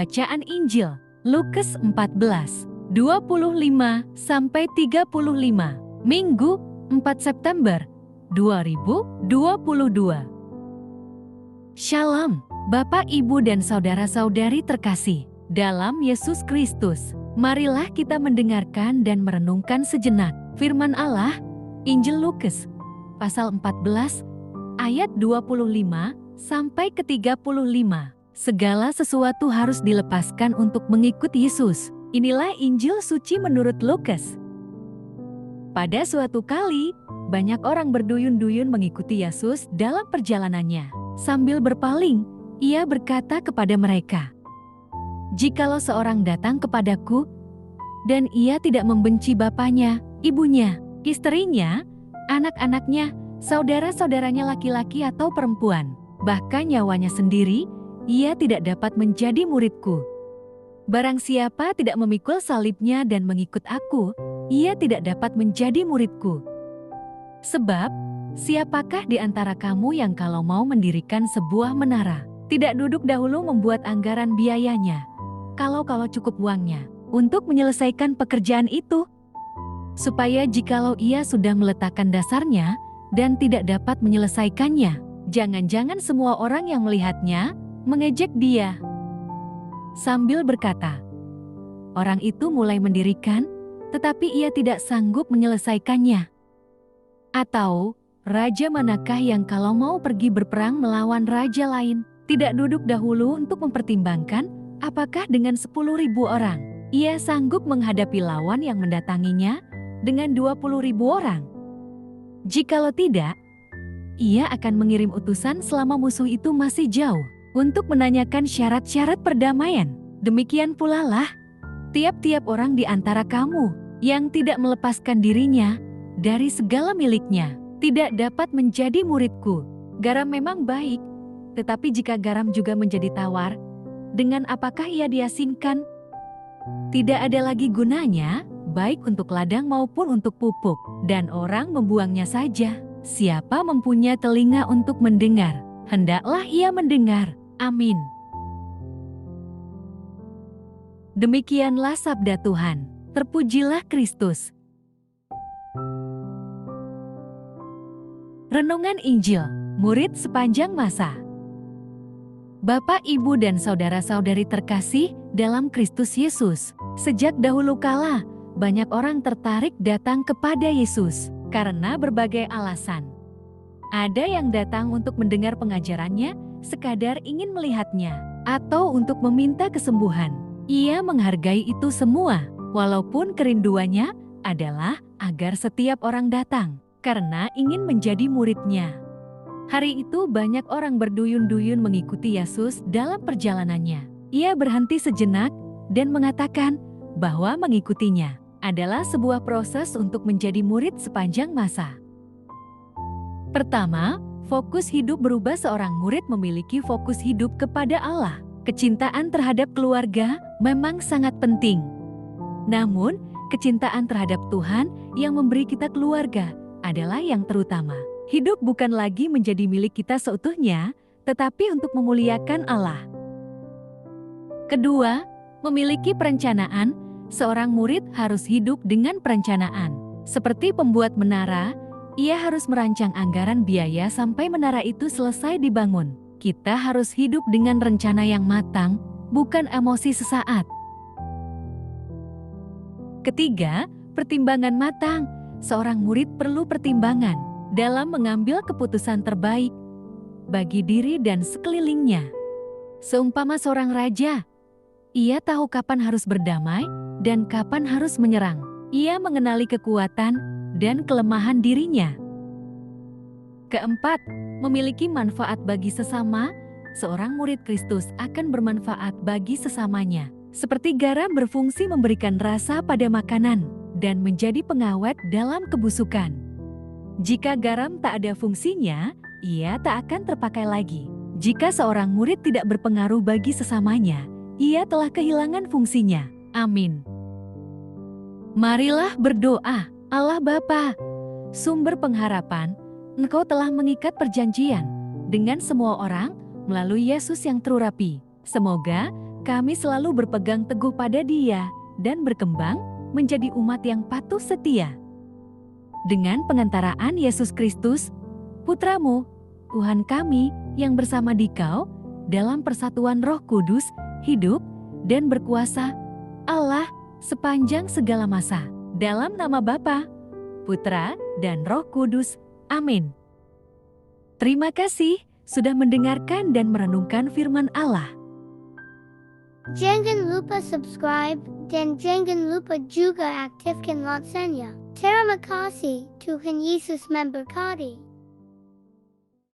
Bacaan Injil Lukas 14, 25-35, Minggu 4 September 2022. Shalom, Bapak, Ibu, dan saudara-saudari terkasih dalam Yesus Kristus. Marilah kita mendengarkan dan merenungkan sejenak firman Allah, Injil Lukas, pasal 14, ayat 25 sampai ke 35. Segala sesuatu harus dilepaskan untuk mengikut Yesus. Inilah Injil suci menurut Lukas. Pada suatu kali, banyak orang berduyun-duyun mengikuti Yesus dalam perjalanannya. Sambil berpaling, ia berkata kepada mereka, "Jikalau seorang datang kepadaku, dan ia tidak membenci bapaknya, ibunya, istrinya, anak-anaknya, saudara-saudaranya laki-laki atau perempuan, bahkan nyawanya sendiri, ia tidak dapat menjadi muridku. Barang siapa tidak memikul salibnya dan mengikut aku, ia tidak dapat menjadi muridku. Sebab, siapakah di antara kamu yang kalau mau mendirikan sebuah menara, tidak duduk dahulu membuat anggaran biayanya, kalau cukup uangnya, untuk menyelesaikan pekerjaan itu? Supaya jikalau ia sudah meletakkan dasarnya, dan tidak dapat menyelesaikannya, jangan-jangan semua orang yang melihatnya, mengejek dia." Sambil berkata, orang itu mulai mendirikan, tetapi ia tidak sanggup menyelesaikannya. Atau, raja manakah yang kalau mau pergi berperang melawan raja lain, tidak duduk dahulu untuk mempertimbangkan, apakah dengan 10.000 orang, ia sanggup menghadapi lawan yang mendatanginya dengan 20.000 orang? Jikalau tidak, ia akan mengirim utusan selama musuh itu masih jauh, untuk menanyakan syarat-syarat perdamaian. Demikian pula lah, tiap-tiap orang di antara kamu yang tidak melepaskan dirinya dari segala miliknya, tidak dapat menjadi muridku. Garam memang baik, tetapi jika garam juga menjadi tawar, dengan apakah ia diasinkan? Tidak ada lagi gunanya, baik untuk ladang maupun untuk pupuk, dan orang membuangnya saja. Siapa mempunyai telinga untuk mendengar, hendaklah ia mendengar. Amin. Demikianlah sabda Tuhan. Terpujilah Kristus. Renungan Injil, murid sepanjang masa. Bapak, Ibu, dan saudara-saudari terkasih dalam Kristus Yesus, sejak dahulu kala, banyak orang tertarik datang kepada Yesus karena berbagai alasan. Ada yang datang untuk mendengar pengajarannya, sekadar ingin melihatnya, atau untuk meminta kesembuhan. Ia menghargai itu semua, walaupun kerinduannya adalah agar setiap orang datang, karena ingin menjadi muridnya. Hari itu banyak orang berduyun-duyun mengikuti Yesus dalam perjalanannya. Ia berhenti sejenak dan mengatakan bahwa mengikutinya adalah sebuah proses untuk menjadi murid sepanjang masa. Pertama, fokus hidup berubah. Seorang murid memiliki fokus hidup kepada Allah. Kecintaan terhadap keluarga memang sangat penting. Namun, kecintaan terhadap Tuhan yang memberi kita keluarga adalah yang terutama. Hidup bukan lagi menjadi milik kita seutuhnya, tetapi untuk memuliakan Allah. Kedua, memiliki perencanaan. Seorang murid harus hidup dengan perencanaan. Seperti pembuat menara, ia harus merancang anggaran biaya sampai menara itu selesai dibangun. Kita harus hidup dengan rencana yang matang, bukan emosi sesaat. Ketiga, pertimbangan matang. Seorang murid perlu pertimbangan dalam mengambil keputusan terbaik bagi diri dan sekelilingnya. Seumpama seorang raja, ia tahu kapan harus berdamai dan kapan harus menyerang. Ia mengenali kekuatan dan kelemahan dirinya. Keempat, memiliki manfaat bagi sesama. Seorang murid Kristus akan bermanfaat bagi sesamanya. Seperti garam berfungsi memberikan rasa pada makanan dan menjadi pengawet dalam kebusukan. Jika garam tak ada fungsinya, ia tak akan terpakai lagi. Jika seorang murid tidak berpengaruh bagi sesamanya, ia telah kehilangan fungsinya. Amin. Marilah berdoa. Allah Bapa, sumber pengharapan, Engkau telah mengikat perjanjian dengan semua orang melalui Yesus yang terurapi. Semoga kami selalu berpegang teguh pada Dia dan berkembang menjadi umat yang patuh setia. Dengan pengantaraan Yesus Kristus, Putra-Mu, Tuhan kami yang bersama Dikau dalam persatuan Roh Kudus, hidup dan berkuasa Allah sepanjang segala masa. Dalam nama Bapa, Putra, dan Roh Kudus. Amin. Terima kasih sudah mendengarkan dan merenungkan firman Allah. Jangan lupa subscribe dan jangan lupa juga aktifkan loncengnya. Terima kasih, Tuhan Yesus memberkati.